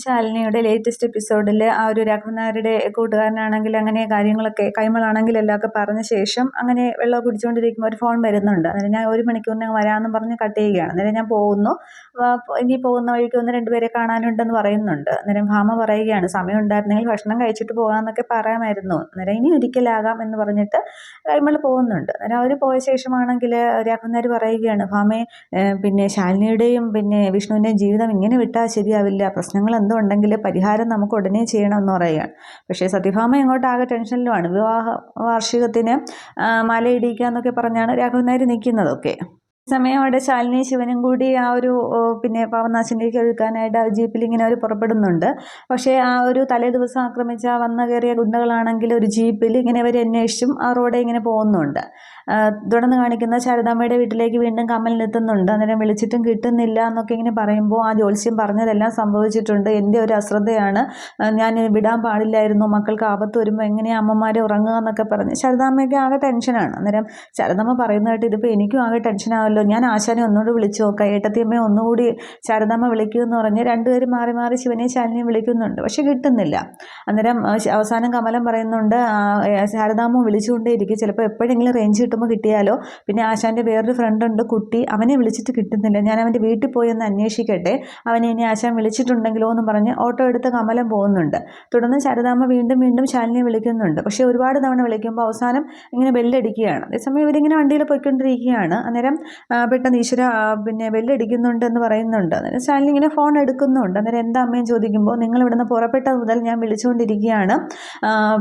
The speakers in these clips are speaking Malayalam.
ശാലിനിയുടെ ലേറ്റസ്റ്റ് എപ്പിസോഡിൽ ആ ഒരു രാഘവനായരുടെ കൂട്ടുകാരനാണെങ്കിൽ അങ്ങനെ കാര്യങ്ങളൊക്കെ കൈമളാണെങ്കിലും ഒക്കെ പറഞ്ഞ ശേഷം അങ്ങനെ വെള്ളം കുടിച്ചുകൊണ്ടിരിക്കുമ്പോൾ ഒരു ഫോൺ വരുന്നുണ്ട്. അന്നേരം ഞാൻ 1 മണിക്കൂറിനകം വരാമെന്ന് പറഞ്ഞ് കട്ട് ചെയ്യുകയാണ്. അന്നേരം ഞാൻ പോകുന്നു, ഇനി പോകുന്ന വഴിക്ക് 1-2 പേരെ കാണാനുണ്ടെന്ന് പറയുന്നുണ്ട്. അന്നേരം ഭാമ പറയുകയാണ്, സമയം ഉണ്ടായിരുന്നെങ്കിൽ ഭക്ഷണം കഴിച്ചിട്ട് പോകാമെന്നൊക്കെ പറയാമായിരുന്നു, അന്നേരം ഇനി ഒരിക്കലാകാം എന്ന് പറഞ്ഞിട്ട് കൈമൾ പോകുന്നുണ്ട്. അന്നേരം അവർ പോയ ശേഷമാണെങ്കിൽ രാഘവനായർ പറയുകയാണ്, ഭാമയെ പിന്നെ ശാലിനിയുടെയും പിന്നെ വിഷ്ണുവിൻ്റെയും ജീവിതം ഇങ്ങനെ വിട്ടാൽ ശരിയാവില്ല, പ്രശ്നങ്ങൾ എന്തോ ഉണ്ടെങ്കിൽ പരിഹാരം നമുക്ക് ഉടനെ ചെയ്യണമെന്ന് പറയുകയാണ്. പക്ഷേ സത്യഭാമ ഇങ്ങോട്ട് ആകെ ടെൻഷനിലുമാണ്. വിവാഹ വാർഷികത്തിന് മാലയിടിക്കുക എന്നൊക്കെ പറഞ്ഞാണ് രാഘവനായർ നിൽക്കുന്നതൊക്കെ. സമയം അവിടെ ശാലിനി ശിവനും കൂടി ആ ഒരു പിന്നെ പാവനാശിനിലേക്ക് ഒഴുക്കാനായിട്ട് ആ ജീപ്പിൽ ഇങ്ങനെ അവർ പുറപ്പെടുന്നുണ്ട്. പക്ഷേ ആ ഒരു തലേ ദിവസം ആക്രമിച്ച വന്നു കയറിയ ഗുണ്ടകളാണെങ്കിൽ ഒരു ജീപ്പിൽ ഇങ്ങനെ അവർ അന്വേഷിച്ചും ആ റോഡെ ഇങ്ങനെ പോകുന്നുണ്ട്. തുടർന്ന് കാണിക്കുന്ന ശാരദാമ്മയുടെ വീട്ടിലേക്ക് വീണ്ടും കമലിനെത്തുന്നുണ്ട്. അന്നേരം വിളിച്ചിട്ടും കിട്ടുന്നില്ല എന്നൊക്കെ ഇങ്ങനെ പറയുമ്പോൾ ആ ജ്യോത്സ്യം പറഞ്ഞതെല്ലാം സംഭവിച്ചിട്ടുണ്ട്, എൻ്റെ ഒരു അശ്രദ്ധയാണ്, ഞാൻ വിടാൻ പാടില്ലായിരുന്നു, മക്കൾക്ക് ആപത്ത് വരുമ്പോൾ എങ്ങനെയാണ് അമ്മമാരെ ഉറങ്ങുക എന്നൊക്കെ പറഞ്ഞ് ശാരദാമ്മയ്ക്ക് ആകെ ടെൻഷനാണ്. അന്നേരം ശാരദാമ്മ പറയുന്നതായിട്ട് ഇതിപ്പോൾ എനിക്കും ആകെ ടെൻഷനാവല്ലോ, ഞാൻ ആശാനെ ഒന്നുകൂടി വിളിച്ചു നോക്കാം, ഏട്ടത്തിയമ്മയെ ഒന്നുകൂടി ശാരദാമ്മ വിളിക്കുമെന്ന് പറഞ്ഞ് രണ്ടുപേരും മാറി മാറി ശിവനെയും ശാലിനിയും വിളിക്കുന്നുണ്ട്. പക്ഷെ കിട്ടുന്നില്ല. അന്നേരം അവസാനം കമലം പറയുന്നുണ്ട്, ശാരദാമ്മ വിളിച്ചുകൊണ്ടേയിരിക്കും, ചിലപ്പോൾ എപ്പോഴെങ്കിലും റേഞ്ച് കിട്ടുമ്പോൾ കിട്ടിയാലോ, പിന്നെ ആശാൻ്റെ വേറൊരു ഫ്രണ്ട് ഉണ്ട് കുട്ടി, അവനെ വിളിച്ചിട്ട് കിട്ടുന്നില്ല, ഞാൻ അവൻ്റെ വീട്ടിൽ പോയി ഒന്ന് അന്വേഷിക്കട്ടെ, അവനെ ഇനി ആശാൻ വിളിച്ചിട്ടുണ്ടെങ്കിലോ എന്ന് പറഞ്ഞ് ഓട്ടോ എടുത്ത് കമലം പോകുന്നുണ്ട്. തുടർന്ന് ശാരദാമ്മ വീണ്ടും വീണ്ടും ശാലിനിയെ വിളിക്കുന്നുണ്ട്. പക്ഷേ ഒരുപാട് തവണ വിളിക്കുമ്പോൾ അവസാനം ഇങ്ങനെ ബെല്ലടിക്കുകയാണ്. അതേസമയം ഇവരിങ്ങനെ വണ്ടിയിൽ പോയിക്കൊണ്ടിരിക്കുകയാണ്. അന്നേരം പെട്ടെന്ന് ഈശ്വര പിന്നെ ബെല്ലടിക്കുന്നുണ്ട് എന്ന് പറയുന്നുണ്ട്. അന്നേരം ശാലിനി ഇങ്ങനെ ഫോൺ എടുക്കുന്നുണ്ട്. അന്നേരം എന്താ അമ്മയും ചോദിക്കുമ്പോൾ, നിങ്ങൾ ഇവിടുന്ന് പുറപ്പെട്ടത് മുതൽ ഞാൻ വിളിച്ചുകൊണ്ടിരിക്കുകയാണ്,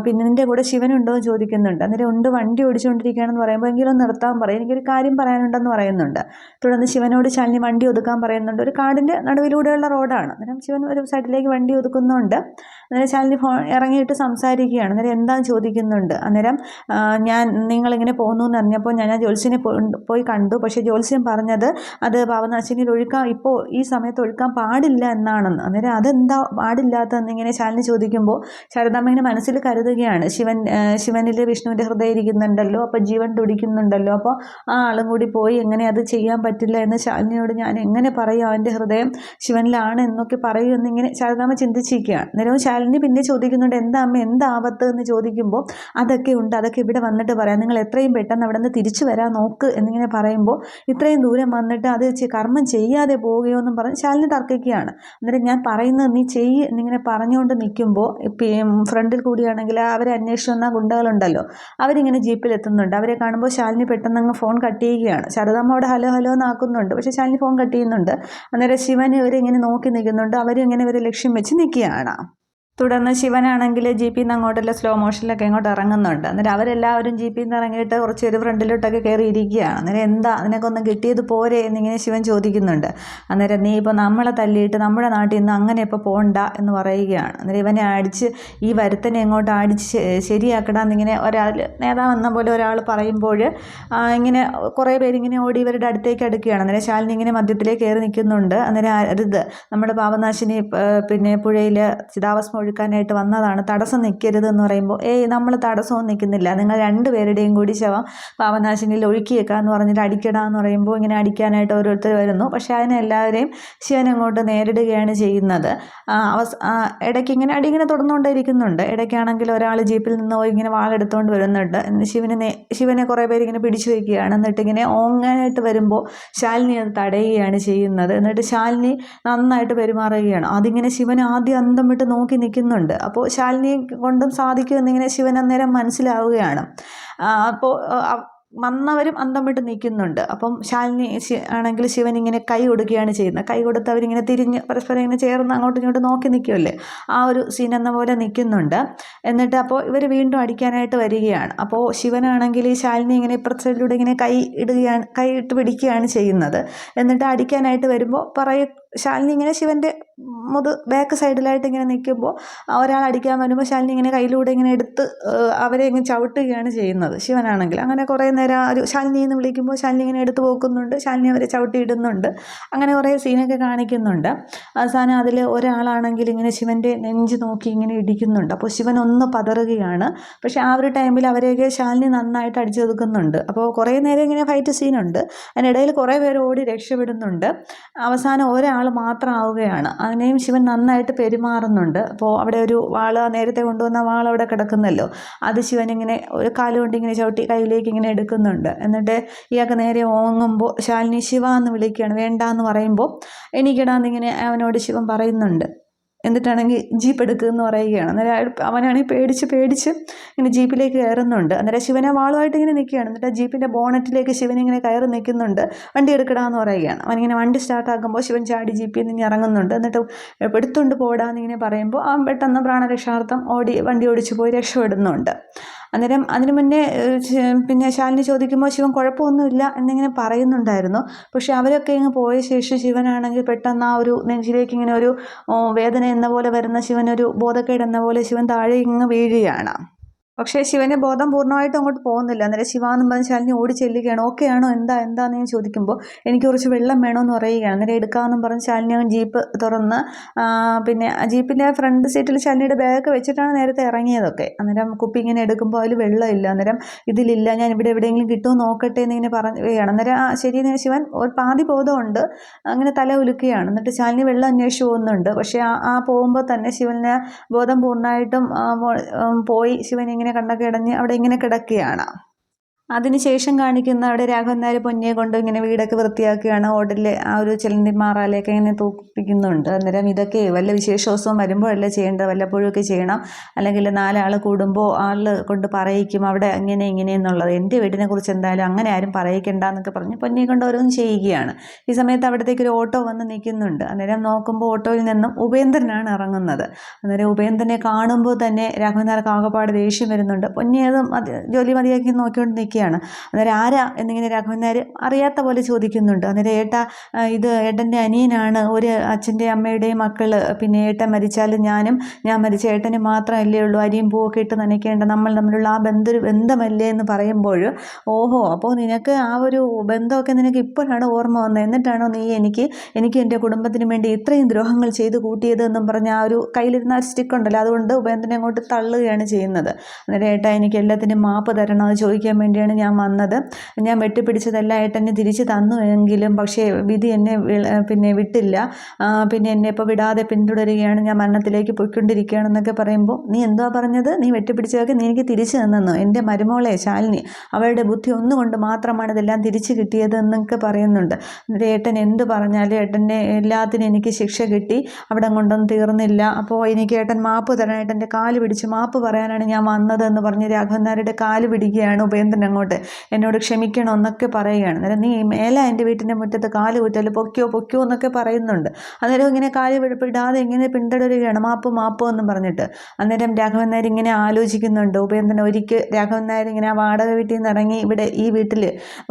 പിന്നെ നിൻ്റെ കൂടെ ശിവനുണ്ടോ എന്ന് ചോദിക്കുന്നുണ്ട്. അന്നേരം ഉണ്ട്, വണ്ടി ഓടിച്ചുകൊണ്ടിരിക്കുകയാണെന്ന് പറയുമ്പോൾ എങ്കിലും നിർത്താൻ പറയും, എനിക്കൊരു കാര്യം പറയാനുണ്ടെന്ന് പറയുന്നുണ്ട്. തുടർന്ന് ശിവനോട് ശാലിനി വണ്ടി ഒതുക്കാൻ പറയുന്നുണ്ട്. ഒരു കാടിൻ്റെ നടുവിലൂടെയുള്ള റോഡാണ്. അന്നേരം ശിവൻ ഒരു സൈഡിലേക്ക് വണ്ടി ഒതുക്കുന്നുണ്ട്. അന്നേരം ശാലിനി ഫോൺ ഇറങ്ങിയിട്ട് സംസാരിക്കുകയാണ്. അന്നേരം എന്താണെന്ന് ചോദിക്കുന്നുണ്ട്. അന്നേരം നിങ്ങളിങ്ങനെ പോകുന്നു എന്ന് അറിഞ്ഞപ്പോൾ ഞാൻ ആ ജ്യോത്സ്യനെ പോയി കണ്ടു, പക്ഷേ ജ്യോത്സ്യം പറഞ്ഞത് അത് പാവനാശിനിയിൽ ഒഴുക്കാൻ ഇപ്പോൾ ഈ സമയത്ത് ഒഴുക്കാൻ പാടില്ല എന്നാണെന്ന്. അന്നേരം അതെന്താ പാടില്ലാത്തതെന്നിങ്ങനെ ശാലിനി ചോദിക്കുമ്പോൾ ശാരദാമ്മ ഇങ്ങനെ മനസ്സിൽ കരുതുകയാണ്, ശിവനിൽ വിഷ്ണുവിൻ്റെ ഹൃദയം ഇരിക്കുന്നുണ്ടല്ലോ, അപ്പോൾ ജീവൻ തുടിക്കുന്നുണ്ടല്ലോ, അപ്പോൾ ആ ആളും കൂടി പോയി എങ്ങനെ അത് ചെയ്യാൻ പറ്റില്ല എന്ന് ശാലിനിയോട് ഞാൻ എങ്ങനെ പറയും, അവൻ്റെ ഹൃദയം ശിവനിലാണ് എന്നൊക്കെ പറയൂ എന്നിങ്ങനെ ശാരദാമ്മ ചിന്തിച്ചിരിക്കുകയാണ്. അന്നേരവും ശാലിനി പിന്നെ ചോദിക്കുന്നുണ്ട്, എന്താ അമ്മ എന്താപത്ത് എന്ന് ചോദിക്കുമ്പോൾ അതൊക്കെ ഉണ്ട്, അതൊക്കെ ഇവിടെ വന്നിട്ട് പറയാം, നിങ്ങൾ എത്രയും പെട്ടെന്ന് അവിടെ നിന്ന് തിരിച്ചു വരാൻ നോക്ക് എന്നിങ്ങനെ പറയുമ്പോൾ ഇത്രയും ദൂരം വന്നിട്ട് അത് കർമ്മം ചെയ്യാതെ പോവുകയോ എന്നും പറഞ്ഞ് ശാലിനി തർക്കിക്കുകയാണ്. അന്നേരം ഞാൻ പറയുന്നത് നീ ചെയ്യ് എന്നിങ്ങനെ പറഞ്ഞുകൊണ്ട് നിൽക്കുമ്പോൾ ഫ്രണ്ടിൽ കൂടിയാണെങ്കിൽ അവരെ അന്വേഷിച്ച് വന്ന ഗുണ്ടകളുണ്ടല്ലോ, അവരിങ്ങനെ ജീപ്പിലെത്തുന്നുണ്ട്. അവരെ കാണുമ്പോൾ ശാലിനി പെട്ടെന്ന് അങ്ങ് ഫോൺ കട്ട് ചെയ്യുകയാണ്. ശാരദാമ്മ അവിടെ ഹലോ ഹലോ എന്നാക്കുന്നുണ്ട്, പക്ഷേ ശാലിനി ഫോൺ കട്ട് ചെയ്യുന്നുണ്ട്. അന്നേരം ശിവൻ ഇവരിങ്ങനെ നോക്കി നിൽക്കുന്നുണ്ട്. അവരും ഇങ്ങനെ ഇവരെ ലക്ഷ്യം വെച്ച് നിൽക്കുകയാണ്. തുടർന്ന് ശിവനാണെങ്കിൽ ജീപ്പിൽ നിന്ന് അങ്ങോട്ടല്ല സ്ലോ മോഷനിലൊക്കെ അങ്ങോട്ട് ഇറങ്ങുന്നുണ്ട്. അന്നേരം അവരെല്ലാവരും ജീപ്പിൽ നിന്ന് ഇറങ്ങിയിട്ട് കുറച്ച് ഒരു ഫ്രണ്ടിലോട്ടൊക്കെ കയറി ഇരിക്കുകയാണ്. അന്നേരം എന്താ നിനക്ക് ഒന്നും കിട്ടിയത് പോരെ എന്നിങ്ങനെ ശിവൻ ചോദിക്കുന്നുണ്ട്. അന്നേരം നീ ഇപ്പോൾ നമ്മളെ തല്ലിയിട്ട് നമ്മുടെ നാട്ടിൽ നിന്ന് അങ്ങനെ ഇപ്പോൾ പോകണ്ട എന്ന് പറയുകയാണ്. അന്നേരം ഇവനെ അടിച്ച് ഈ വരുത്തനെ അങ്ങോട്ട് അടിച്ച് ശരിയാക്കടാന്നിങ്ങനെ ഒരാൾ നേതാവെന്ന പോലെ ഒരാൾ പറയുമ്പോൾ ഇങ്ങനെ കുറേ പേരിങ്ങനെ ഓടി ഇവരുടെ അടുത്തേക്ക് അടുക്കുകയാണ്. അന്നേരം ശാലിനി ഇങ്ങനെ മധ്യത്തിലേക്ക് കയറി നിൽക്കുന്നുണ്ട്. അന്നേരം അരുത്, നമ്മുടെ പാവനാശിനി പിന്നെ പുഴയിൽ ചിതാഭസ്മം ഒഴുക്കാനായിട്ട് വന്നതാണ്, തടസ്സം നിൽക്കരുത് എന്ന് പറയുമ്പോൾ നമ്മൾ തടസ്സവും നിൽക്കുന്നില്ല, നിങ്ങൾ രണ്ടുപേരുടെയും കൂടി ശവം പാവനാശിനിയിൽ ഒഴുക്കിയേക്കാന്ന് പറഞ്ഞിട്ട് അടിക്കടാന്ന് പറയുമ്പോൾ ഇങ്ങനെ അടിക്കാനായിട്ട് ഓരോരുത്തർ വരുന്നു. പക്ഷേ അതിനെ എല്ലാവരെയും ശിവൻ അങ്ങോട്ട് നേരിടുകയാണ് ചെയ്യുന്നത്. ഇടയ്ക്ക് ഇങ്ങനെ അടി ഇങ്ങനെ തുടർന്നുകൊണ്ടേയിരിക്കുന്നുണ്ട്. ഇടയ്ക്കാണെങ്കിൽ ഒരാൾ ജീപ്പിൽ നിന്ന് പോയി ഇങ്ങനെ വാളെടുത്തുകൊണ്ട് വരുന്നുണ്ട്. ശിവനെ കുറേ പേര് ഇങ്ങനെ പിടിച്ചു വയ്ക്കുകയാണ്. എന്നിട്ട് ഇങ്ങനെ ഓങ്ങാനായിട്ട് വരുമ്പോൾ ശാലിനി അത് തടയുകയാണ് ചെയ്യുന്നത്. എന്നിട്ട് ശാലിനി നന്നായിട്ട് പെരുമാറുകയാണ്. അതിങ്ങനെ ശിവൻ ആദ്യം അന്തം വിട്ട് നോക്കി നിൽക്കുന്നുണ്ട്. അപ്പോൾ ശാലിനിയെ കൊണ്ടും സാധിക്കുമെന്നിങ്ങനെ ശിവൻ അന്നേരം മനസ്സിലാവുകയാണ്. അപ്പോൾ വന്നവരും അന്തം വിട്ട് നിൽക്കുന്നുണ്ട്. അപ്പം ശാലിനി ആണെങ്കിൽ ശിവൻ ഇങ്ങനെ കൈ കൊടുക്കുകയാണ് ചെയ്യുന്നത്. കൈ കൊടുത്ത് അവരിങ്ങനെ തിരിഞ്ഞ് പരസ്പരം ഇങ്ങനെ ചേർന്ന് അങ്ങോട്ടും ഇങ്ങോട്ടും നോക്കി നിൽക്കുമല്ലേ, ആ ഒരു സീൻ എന്ന പോലെ നിൽക്കുന്നുണ്ട്. എന്നിട്ട് അപ്പോൾ ഇവർ വീണ്ടും അടിക്കാനായിട്ട് വരികയാണ്. അപ്പോൾ ശിവനാണെങ്കിൽ ഈ ശാലിനി ഇങ്ങനെ ഇപ്പുറത്തിലൂടെ ഇങ്ങനെ കൈ ഇട്ട് പിടിക്കുകയാണ് ചെയ്യുന്നത്. എന്നിട്ട് അടിക്കാനായിട്ട് വരുമ്പോൾ ശാലിനി ഇങ്ങനെ ശിവൻ്റെ ബാക്ക് സൈഡിലായിട്ട് ഇങ്ങനെ നിൽക്കുമ്പോൾ ഒരാൾ അടിക്കാൻ വരുമ്പോൾ ശാലിനി ഇങ്ങനെ കയ്യിലൂടെ ഇങ്ങനെ എടുത്ത് അവരെ ഇങ്ങനെ ചവിട്ടുകയാണ് ചെയ്യുന്നത് ശിവനാണെങ്കിൽ. അങ്ങനെ കുറേ നേരം ഒരു ശാലിനി എന്ന് വിളിക്കുമ്പോൾ ശാലിനി ഇങ്ങനെ എടുത്ത് പോക്കുന്നുണ്ട്, ശാലിനി അവരെ ചവിട്ടിയിടുന്നുണ്ട്. അങ്ങനെ കുറേ സീനൊക്കെ കാണിക്കുന്നുണ്ട്. അവസാനം അതിൽ ഒരാളാണെങ്കിൽ ഇങ്ങനെ ശിവൻ്റെ നെഞ്ച് നോക്കി ഇങ്ങനെ ഇടിക്കുന്നുണ്ട്. അപ്പോൾ ശിവൻ ഒന്ന് പതറുകയാണ്. പക്ഷേ ആ ഒരു ടൈമിൽ അവരെയൊക്കെ ശാലിനി നന്നായിട്ട് അടിച്ചൊതുക്കുന്നുണ്ട്. അപ്പോൾ കുറേ നേരം ഇങ്ങനെ ഫൈറ്റ് സീനുണ്ട്. അതിനിടയിൽ കുറേ പേര് ഓടി രക്ഷപ്പെടുന്നുണ്ട്. അവസാനം ഒരാൾ ഒരാൾ മാത്രമാവുകയാണ്. അതിനെയും ശിവൻ നന്നായിട്ട് പെരുമാറുന്നുണ്ട്. അപ്പോൾ അവിടെ ഒരു വാള്, നേരത്തെ കൊണ്ടുവന്ന വാൾ അവിടെ കിടക്കുന്നല്ലോ, അത് ശിവൻ ഇങ്ങനെ ഒരു കാലുകൊണ്ട് ഇങ്ങനെ ചവിട്ടി കയ്യിലേക്ക് ഇങ്ങനെ എടുക്കുന്നുണ്ട്. എന്നിട്ട് ഇയാൾക്ക് നേരെ ഓങ്ങുമ്പോൾ ശാലിനി ശിവ എന്ന് വിളിക്കുകയാണ്. വേണ്ട എന്ന് പറയുമ്പോൾ എനിക്കിടാന്നിങ്ങനെ അവനോട് ശിവൻ പറയുന്നുണ്ട്. എന്നിട്ടാണെങ്കിൽ ജീപ്പ് എടുക്കുമെന്ന് പറയുകയാണ്. അന്നേരം അവനാണെങ്കിൽ പേടിച്ച് ഇങ്ങനെ ജീപ്പിലേക്ക് കയറുന്നുണ്ട്. അന്നേരം ശിവനെ വാളുമായിട്ട് ഇങ്ങനെ നിൽക്കുകയാണ്. എന്നിട്ട് ജീപ്പിൻ്റെ ബോണറ്റിലേക്ക് ശിവൻ ഇങ്ങനെ കയറി നിൽക്കുന്നുണ്ട്. വണ്ടി എടുക്കടാന്ന് പറയുകയാണ്. അവനിങ്ങനെ വണ്ടി സ്റ്റാർട്ടാക്കുമ്പോൾ ശിവൻ ചാടി ജീപ്പിൽ നിന്ന് ഇറങ്ങുന്നുണ്ട്. എന്നിട്ട് എടുത്തുകൊണ്ട് പോടാന്നിങ്ങനെ പറയുമ്പോൾ അവൻ പെട്ടെന്ന് പ്രാണരക്ഷാർത്ഥം വണ്ടി ഓടിച്ചു പോയി രക്ഷപ്പെടുന്നുണ്ട്. അന്നേരം അതിന് മുന്നേ പിന്നെ ശാലിനി ചോദിക്കുമ്പോൾ ശിവൻ കുഴപ്പമൊന്നുമില്ല എന്നിങ്ങനെ പറയുന്നുണ്ടായിരുന്നു. പക്ഷെ അവരൊക്കെ ഇങ്ങ് പോയ ശേഷം ശിവനാണെങ്കിൽ പെട്ടെന്ന് ആ ഒരു നെഞ്ചിലേക്ക് ഇങ്ങനെ ഒരു വേദന എന്ന പോലെ വരുന്ന ശിവനൊരു ബോധക്കേട് എന്ന പോലെ ശിവൻ താഴെ ഇങ്ങ് വീഴുകയാണ്. പക്ഷേ ശിവന് ബോധം പൂർണ്ണമായിട്ടും അങ്ങോട്ട് പോകുന്നില്ല. അന്നേരം ശിവ എന്ന് പറഞ്ഞ് ശാലിനി ഓടി ചെല്ലുകയാണ്. ഓക്കെ ആണോ, എന്താന്ന് ഞാൻ ചോദിക്കുമ്പോൾ എനിക്ക് കുറച്ച് വെള്ളം വേണമെന്ന് പറയുകയാണ്. അന്നേരം എടുക്കാമെന്നും പറഞ്ഞ് ശാലിനി അവൻ ജീപ്പ് തുറന്ന് പിന്നെ ജീപ്പിൻ്റെ ഫ്രണ്ട് സീറ്റിൽ ശാലിനിയുടെ ബാഗ് വെച്ചിട്ടാണ് നേരത്തെ ഇറങ്ങിയതൊക്കെ. അന്നേരം കുപ്പി ഇങ്ങനെ എടുക്കുമ്പോൾ അതിൽ വെള്ളമില്ല. അന്നേരം ഇതിലില്ല, ഞാൻ ഇവിടെ എവിടെയെങ്കിലും കിട്ടുമോ നോക്കട്ടെ എന്നിങ്ങനെ പറയുകയാണ്. അന്നേരം ശരി ശിവൻ ഒരു പാതി ബോധമുണ്ട്, അങ്ങനെ തല ഉലുക്കുകയാണ്. എന്നിട്ട് ശാലിനി വെള്ളം അന്വേഷിച്ച് പോകുന്നുണ്ട്. പക്ഷേ ആ പോകുമ്പോൾ തന്നെ ശിവന് ബോധം പൂർണ്ണമായിട്ടും പോയി ശിവൻ ഇങ്ങനെ കണ്ണൊക്കെ അടഞ്ഞ് അവിടെ ഇങ്ങനെ കിടക്കുകയാണ്. അതിനുശേഷം കാണിക്കുന്ന അവിടെ രാഘവൻ നായർ പൊന്നിയെ കൊണ്ട് ഇങ്ങനെ വീടൊക്കെ വൃത്തിയാക്കുകയാണ്. ഹോട്ടലിൽ ആ ഒരു ചിലന്തി മാറാലയൊക്കെ ഇങ്ങനെ തൂക്കിപ്പിക്കുന്നുണ്ട്. അന്നേരം ഇതൊക്കെ വല്ല വിശേഷ ദിവസവും വരുമ്പോഴല്ലേ ചെയ്യേണ്ടത്, വല്ലപ്പോഴൊക്കെ ചെയ്യണം. അല്ലെങ്കിൽ 4 ആൾ കൂടുമ്പോൾ ആൾ കൊണ്ട് പറയിക്കും അവിടെ ഇങ്ങനെ എന്നുള്ളത്. എൻ്റെ വീടിനെ കുറിച്ച് എന്തായാലും അങ്ങനെ ആരും പറയിക്കണ്ട എന്നൊക്കെ പറഞ്ഞ് പൊന്നിയെ കൊണ്ട് ഓരോന്നും ചെയ്യുകയാണ്. ഈ സമയത്ത് അവിടത്തേക്ക് ഒരു ഓട്ടോ വന്ന് നിൽക്കുന്നുണ്ട്. അന്നേരം നോക്കുമ്പോൾ ഓട്ടോയിൽ നിന്നും ഉപേന്ദ്രനാണ് ഇറങ്ങുന്നത്. അന്നേരം ഉപേന്ദ്രനെ കാണുമ്പോൾ തന്നെ രാഘവൻ നായർക്ക് ആകെപ്പാട് ദേഷ്യം വരുന്നുണ്ട്. പൊന്നിയതും ജോലി മതിയാക്കി നോക്കിക്കൊണ്ട് നിൽക്കുകയാണ്. അന്നേരം ആരാ എന്നിങ്ങനെ രാഘവൻ നായർ അറിയാത്ത പോലെ ചോദിക്കുന്നുണ്ട്. അന്നേരം ഇത് ഏട്ടൻ്റെ അനിയനാണ്, ഒരു അച്ഛൻ്റെ അമ്മയുടെയും മക്കൾ. പിന്നെ ഏട്ടൻ മരിച്ചാലും ഞാൻ മരിച്ച ഏട്ടന് മാത്രമല്ലേ ഉള്ളൂ അരിയും പൂവൊക്കെ ഇട്ട് നനയ്ക്കേണ്ട, നമ്മൾ തമ്മിലുള്ള ആ ബന്ധമല്ലേ എന്ന് പറയുമ്പോൾ ഓഹോ, അപ്പോൾ നിനക്ക് ആ ഒരു ബന്ധമൊക്കെ നിനക്ക് ഇപ്പോഴാണ് ഓർമ്മ വന്നത്, എന്നിട്ടാണോ നീ എനിക്ക് എൻ്റെ കുടുംബത്തിന് വേണ്ടി ഇത്രയും ദ്രോഹങ്ങൾ ചെയ്ത് കൂട്ടിയത് എന്നും പറഞ്ഞ് ആ ഒരു കയ്യിലിരുന്ന ഒരു സ്റ്റിക്ക് ഉണ്ടല്ലോ, അതുകൊണ്ട് ഉപേന്ദ്രനെ അങ്ങോട്ട് തള്ളുകയാണ് ചെയ്യുന്നത്. അന്നേരം ഏട്ടാ എനിക്ക് എല്ലാത്തിനും മാപ്പ് തരണം, അത് ചോദിക്കാൻ വേണ്ടിയാണ് ഞാൻ വന്നത്. ഞാൻ വെട്ടിപ്പിടിച്ചതെല്ലാം ഏട്ടനെ തിരിച്ചു തന്നു എങ്കിലും പക്ഷേ വിധി എന്നെ പിന്നെ വിട്ടില്ല. പിന്നെ എന്നെ ഇപ്പോൾ വിടാതെ പിന്തുടരുകയാണ്, ഞാൻ മരണത്തിലേക്ക് പോയിക്കൊണ്ടിരിക്കുകയാണെന്നൊക്കെ പറയുമ്പോൾ നീ എന്തുവാ പറഞ്ഞത്, നീ വെട്ടിപ്പിടിച്ചതൊക്കെ നീ എനിക്ക് തിരിച്ചു തന്നെന്നോ, എൻ്റെ മരുമോളെ ശാലിനി അവളുടെ ബുദ്ധി ഒന്നുകൊണ്ട് മാത്രമാണ് ഇതെല്ലാം തിരിച്ചു കിട്ടിയത് എന്നൊക്കെ പറയുന്നുണ്ട്. എന്നിട്ട് ഏട്ടൻ എന്ത് പറഞ്ഞാലും ഏട്ടനെ എല്ലാത്തിനും എനിക്ക് ശിക്ഷ കിട്ടി, അവിടെ കൊണ്ടൊന്നും തീർന്നില്ല. അപ്പോൾ എനിക്ക് ഏട്ടൻ മാപ്പ് തരണം, ഏട്ടൻ്റെ കാല് പിടിച്ച് മാപ്പ് പറയാനാണ് ഞാൻ വന്നതെന്ന് പറഞ്ഞ് രാഘവൻ നായരുടെ കാല് പിടിക്കുകയാണ് ഉപേന്ദ്രൻ അങ്ങോട്ട്. എന്നോട് ക്ഷമിക്കണം എന്നൊക്കെ പറയുകയാണ്. അന്നേരം നീ മേലെ എൻ്റെ വീട്ടിൻ്റെ മുറ്റത്ത് കാല് കുറ്റല് പൊക്കിയോ എന്നൊക്കെ പറയുന്നുണ്ട്. അന്നേരം ഇങ്ങനെ കാല് വിടാതെ ഇങ്ങനെ പിന്തുടരുകയാണ്, മാപ്പ് എന്നും പറഞ്ഞിട്ട്. അന്നേരം രാഘവൻ നായർ ഇങ്ങനെ ആലോചിക്കുന്നുണ്ട്. ഉപേന്ദ്രൻ ഒരിക്കൽ രാഘവൻ നായർ ഇങ്ങനെ ആ വാടക വീട്ടിൽ നിന്ന് ഇറങ്ങി ഇവിടെ ഈ വീട്ടിൽ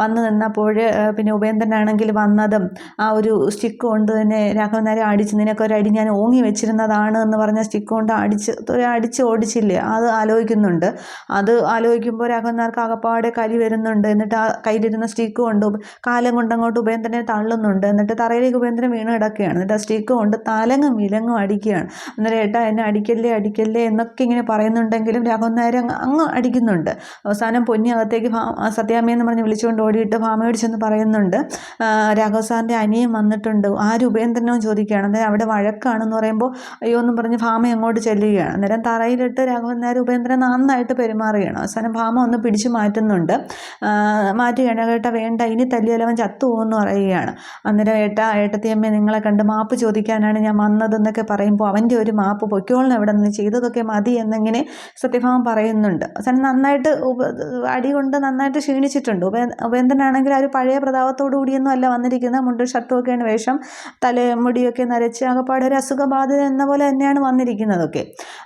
വന്ന് നിന്നപ്പോൾ പിന്നെ ഉപേന്ദ്രനാണെങ്കിൽ വന്നതും ആ ഒരു സ്റ്റിക്ക് കൊണ്ട് തന്നെ രാഘവൻ നായർ അടിച്ച്, നിനക്കൊരടി ഞാൻ ഓങ്ങി വെച്ചിരുന്നതാണ് എന്ന് പറഞ്ഞ സ്റ്റിക്ക് കൊണ്ട് അടിച്ച് ഓടിച്ചില്ലേ, അത് ആലോചിക്കുന്നുണ്ട്. അത് ആലോചിക്കുമ്പോൾ രാഘവൻ നായർക്ക് ആകപ്പാടെ കലി വരുന്നുണ്ട്. എന്നിട്ട് ആ കയ്യിലിരുന്ന സ്റ്റിക്ക് കൊണ്ട് കാലം കൊണ്ട് അങ്ങോട്ട് ഉപേന്ദ്രനെ തള്ളുന്നുണ്ട്. എന്നിട്ട് തറയിലേക്ക് ഉപേന്ദ്രൻ വീണ് കിടക്കുകയാണ്. എന്നിട്ട് ആ സ്റ്റിക്ക് കൊണ്ട് തലങ്ങും വിലങ്ങും അടിക്കുകയാണ്. അന്നേരം ഏട്ടാ എന്നെ അടിക്കല്ലേ എന്നൊക്കെ ഇങ്ങനെ പറയുന്നുണ്ടെങ്കിലും രാഘവൻ നായർ അങ്ങ് അടിക്കുന്നുണ്ട്. അവസാനം പൊന്നി അകത്തേക്ക് സത്യാമ്മയെന്ന് പറഞ്ഞ് വിളിച്ചുകൊണ്ട് ഓടിയിട്ട് ഭാമയോട് ചെന്ന് പറയുന്നുണ്ട്, രാഘവ സാറിൻ്റെ അനിയൻ വന്നിട്ടുണ്ട്, ആര് ഉപേന്ദ്രനോ ചോദിക്കുകയാണ്. അന്നേരം അവിടെ വഴക്കാണെന്ന് പറയുമ്പോൾ അയ്യോ എന്നും പറഞ്ഞ് ഭാമ അങ്ങോട്ട് ചെല്ലുകയാണ്. അന്നേരം തറയിലിട്ട് രാഘവൻ നായർ ഉപേന്ദ്രൻ നന്നായിട്ട് പെരുമാറുകയാണ്. അവസാനം ഭാമ ഒന്ന് പിടിച്ചു മാറ്റുന്നുണ്ട്. മാറ്റുകയാണ്. ഏട്ടാ വേണ്ട, ഇനി തല്ലിയാലവൻ ചത്തുപോകുമെന്ന് പറയുകയാണ്. അന്നേരം ഏട്ടത്തിയമ്മ നിങ്ങളെ കണ്ട് മാപ്പ് ചോദിക്കാനാണ് ഞാൻ വന്നതെന്നൊക്കെ പറയുമ്പോൾ അവൻ്റെ ഒരു മാപ്പ് പൊയ്ക്കോളിന് എവിടെ നിന്ന് ചെയ്തതൊക്കെ മതി എന്നിങ്ങനെ സത്യഭാമ പറയുന്നുണ്ട്. അവസാനം നന്നായിട്ട് അടി കൊണ്ട് നന്നായിട്ട് ക്ഷീണിച്ചിട്ടുണ്ട്. ഉപേന്ദ്രനാണെങ്കിൽ ആ ഒരു പഴയ പ്രതാപത്തോടു കൂടിയൊന്നും അല്ല വന്നിരിക്കുന്നത്. മുണ്ടും ഷർട്ടും ഒക്കെയാണ് വേഷം, തലമുടിയൊക്കെ നരച്ച് ആകപ്പാടെ ഒരു അസുഖബാധിത എന്ന പോലെ തന്നെയാണ് വന്നിരിക്കുന്നതൊക്കെ.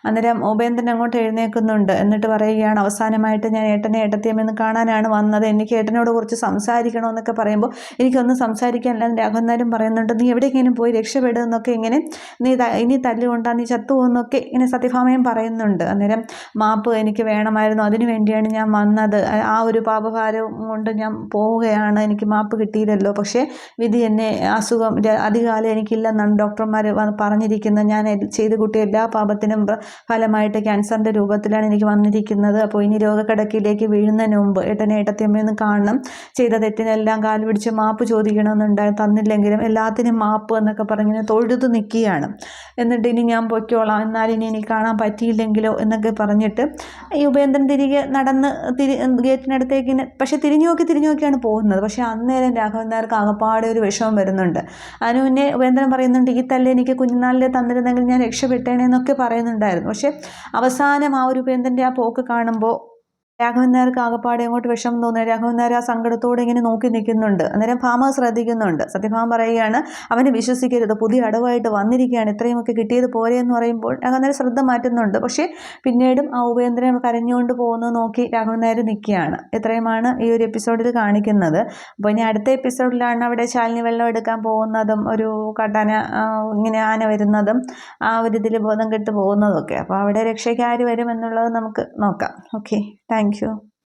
അന്നേരം ഉപേന്ദ്രൻ അങ്ങോട്ട് എഴുന്നേൽക്കുന്നുണ്ട്. എന്നിട്ട് പറയുകയാണ്, അവസാനമായിട്ട് ഞാൻ ഏട്ടത്തിയമ്മയെന്ന് കാണാനാണ് വന്നത്, എനിക്ക് ഏട്ടനോട് കുറച്ച് സംസാരിക്കണമെന്നൊക്കെ പറയുമ്പോൾ എനിക്കൊന്നും സംസാരിക്കാനില്ല. രാഘവൻ നായരും പറയുന്നുണ്ട്, നീ എവിടെയെങ്കിലും പോയി രക്ഷപ്പെടുമെന്നൊക്കെ, ഇങ്ങനെ നീ ഇനി തല്ലുകൊണ്ടാ നീ ചത്തുപോകുന്നൊക്കെ ഇങ്ങനെ സത്യഭാമയും പറയുന്നുണ്ട്. അന്നേരം മാപ്പ് എനിക്ക് വേണമായിരുന്നു, അതിനു വേണ്ടിയാണ് ഞാൻ വന്നത്, ആ ഒരു പാപഭാരവും കൊണ്ട് ഞാൻ പോവുകയാണ്, എനിക്ക് മാപ്പ് കിട്ടിയില്ലല്ലോ, പക്ഷേ വിധി എന്നെ അസുഖം അധികകാലം എനിക്കില്ലെന്നാണ് ഡോക്ടർമാർ പറഞ്ഞിരിക്കുന്നത്, ഞാൻ ചെയ്ത് കൂട്ടിയ എല്ലാ പാപത്തിനും ഫലമായിട്ട് ക്യാൻസറിൻ്റെ രൂപത്തിലാണ് എനിക്ക് വന്നിരിക്കുന്നത്. അപ്പോൾ ഇനി രോഗക്കിടക്കിലേക്ക് വീഴുന്നതിന് മുമ്പ് മുമ്പ് ഏട്ടനെ ഏട്ടത്തിയമ്മയൊന്ന് കാണണം, ചെയ്ത തെറ്റിനെല്ലാം കാല് പിടിച്ച് മാപ്പ് ചോദിക്കണമെന്നുണ്ടായി, തന്നില്ലെങ്കിലും എല്ലാത്തിനും മാപ്പ് എന്നൊക്കെ പറഞ്ഞിങ്ങനെ തൊഴുതു നിൽക്കുകയാണ്. എന്നിട്ട് ഇനി ഞാൻ പൊയ്ക്കോളാം, എന്നാലിനി എനിക്ക് കാണാൻ പറ്റിയില്ലെങ്കിലോ എന്നൊക്കെ പറഞ്ഞിട്ട് ഈ ഉപേന്ദ്രൻ തിരികെ നടന്ന് ഗേറ്റിനടുത്തേക്ക് പക്ഷെ തിരിഞ്ഞു നോക്കിയാണ് പോകുന്നത്. പക്ഷെ അന്നേരം രാഘവൻ നായർക്ക് ആകപ്പാടെ ഒരു വിഷമം വരുന്നുണ്ട്. അതിന് മുന്നേ ഉപേന്ദ്രൻ പറയുന്നുണ്ട്, ഈ തല്ല് എനിക്ക് കുഞ്ഞുനാളിലെ തന്നിരുന്നെങ്കിൽ ഞാൻ രക്ഷപ്പെട്ടേനെന്നൊക്കെ പറയുന്നുണ്ടായിരുന്നു. പക്ഷെ അവസാനം ആ ഒരു ഉപേന്ദ്രൻ്റെ ആ പോക്ക് കാണുമ്പോൾ രാഘവൻ നായർക്ക് ആകപ്പാടെ അങ്ങോട്ട് വിഷമം തോന്നുന്നത്. രാഘവൻ നായർ ആ സങ്കടത്തോടെ ഇങ്ങനെ നോക്കി നിൽക്കുന്നുണ്ട്. അന്നേരം ഭാമ ശ്രദ്ധിക്കുന്നുണ്ട്. സത്യഭാമ പറയുകയാണ്, അവനെ വിശ്വസിക്കരുത്, പുതിയ അടവായിട്ട് വന്നിരിക്കുകയാണ്, ഇത്രയുമൊക്കെ കിട്ടിയത് പോരെ എന്ന് പറയുമ്പോൾ രാഘവൻ നായർ ശ്രദ്ധ മാറ്റുന്നുണ്ട്. പക്ഷേ പിന്നീടും ആ ഉപേന്ദ്രൻ കരഞ്ഞുകൊണ്ട് പോകുന്നത് നോക്കി രാഘവൻ നായർ നിൽക്കുകയാണ്. ഇത്രയുമാണ് ഈ ഒരു എപ്പിസോഡിൽ കാണിക്കുന്നത്. അപ്പോൾ ഇനി അടുത്ത എപ്പിസോഡിലാണ് അവിടെ ശാലിനി വെള്ളം എടുക്കാൻ പോകുന്നതും ഒരു കാട്ടാന ഇങ്ങനെ ആന വരുന്നതും ആ ഒരു ഇതിൽ ബോധം കെട്ട് പോകുന്നതൊക്കെ. അപ്പോൾ അവിടെ രക്ഷയ്ക്ക് ആര് വരും എന്നുള്ളത് നമുക്ക് നോക്കാം. Okay, thank you.